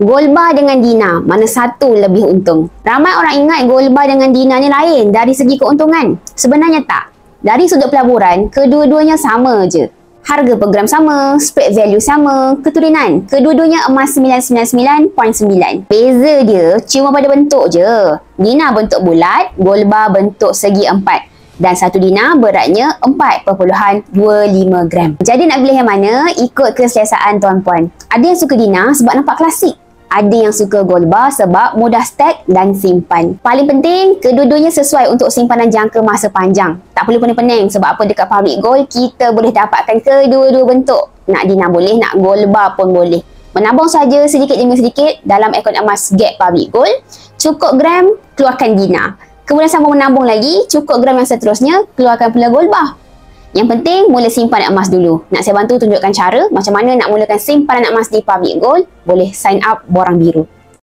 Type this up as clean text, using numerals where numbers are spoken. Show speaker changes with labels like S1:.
S1: Gold bar dengan Dina, mana satu lebih untung? Ramai orang ingat gold bar dengan Dina ni lain dari segi keuntungan. Sebenarnya tak. Dari sudut pelaburan, kedua-duanya sama je. Harga per gram sama, spread value sama, keturunan. Kedua-duanya emas 999.9. Beza dia cuma pada bentuk je. Dina bentuk bulat, gold bar bentuk segi 4. Dan satu Dina beratnya 4.25 gram. Jadi nak pilih yang mana, ikut keselesaan tuan-puan. Ada yang suka Dina sebab nampak klasik. Ada yang suka gold bar sebab mudah stack dan simpan. Paling penting, kedua-duanya sesuai untuk simpanan jangka masa panjang. Tak perlu pening-pening sebab apa dekat Public Gold, kita boleh dapatkan kedua-dua bentuk. Nak Dina boleh, nak gold bar pun boleh. Menabung saja sedikit demi sedikit dalam akaun emas Gap Public Gold. Cukup gram, keluarkan Dina. Kemudian sambung menabung lagi, cukup gram yang seterusnya, keluarkan pula gold bar. Yang penting, mula simpan emas dulu. Nak saya bantu tunjukkan cara macam mana nak mulakan simpanan emas di Public Gold? Boleh sign up Borang Biru.